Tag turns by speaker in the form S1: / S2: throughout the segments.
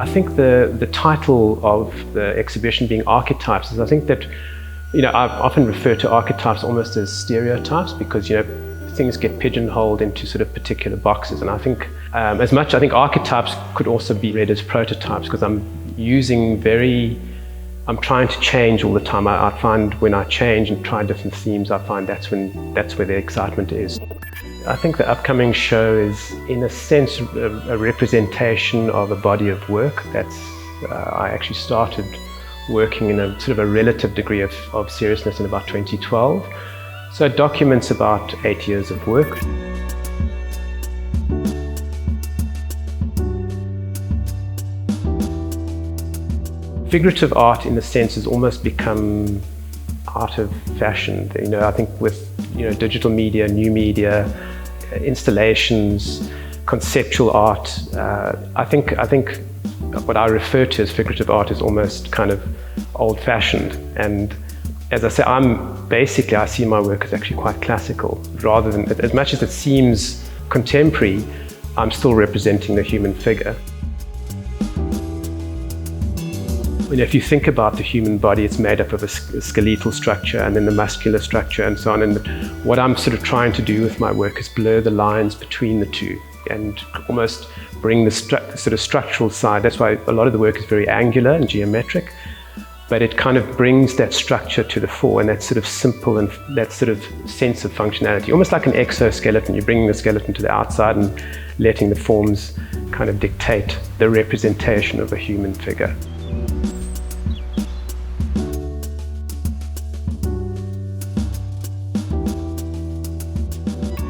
S1: I think the title of the exhibition being Archetypes is, I think that, I often refer to archetypes almost as stereotypes because, things get pigeonholed into sort of particular boxes. And I think I think archetypes could also be read as prototypes because I'm trying to change all the time. I find when I change and try different themes, I find that's where the excitement is. I think the upcoming show is, in a sense, a representation of a body of work. I actually started working in a sort of a relative degree of seriousness in about 2012. So it documents about 8 years of work. Figurative art, in a sense, has almost become out of fashion. I think with digital media, new media, installations, conceptual art. I think what I refer to as figurative art is almost kind of old-fashioned. And as I say, I see my work as actually quite classical, rather than, as much as it seems contemporary, I'm still representing the human figure. If you think about the human body, it's made up of a skeletal structure and then the muscular structure and so on. And what I'm sort of trying to do with my work is blur the lines between the two and almost bring the sort of structural side. That's why a lot of the work is very angular and geometric, but it kind of brings that structure to the fore and that sort of simple and that sort of sense of functionality, almost like an exoskeleton. You're bringing the skeleton to the outside and letting the forms kind of dictate the representation of a human figure.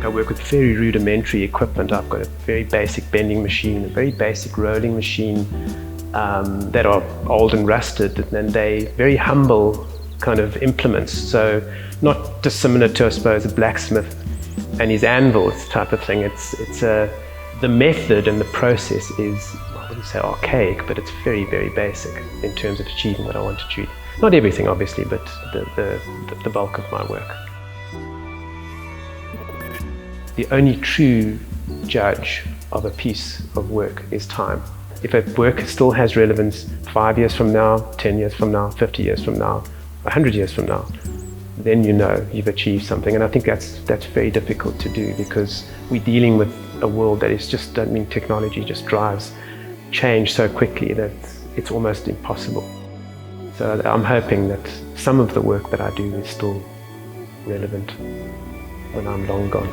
S1: I work with very rudimentary equipment. I've got a very basic bending machine, a very basic rolling machine that are old and rusted, and they're very humble kind of implements. So not dissimilar to, I suppose, a blacksmith and his anvil type of thing. The method and the process is, I wouldn't say archaic, but it's very, very basic in terms of achieving what I want to achieve. Not everything, obviously, but the bulk of my work. The only true judge of a piece of work is time. If a work still has relevance 5 years from now, 10 years from now, 50 years from now, 100 years from now, then you've achieved something. And I think that's very difficult to do because we're dealing with a world that is just, technology just drives change so quickly that it's almost impossible. So I'm hoping that some of the work that I do is still relevant when I'm long gone.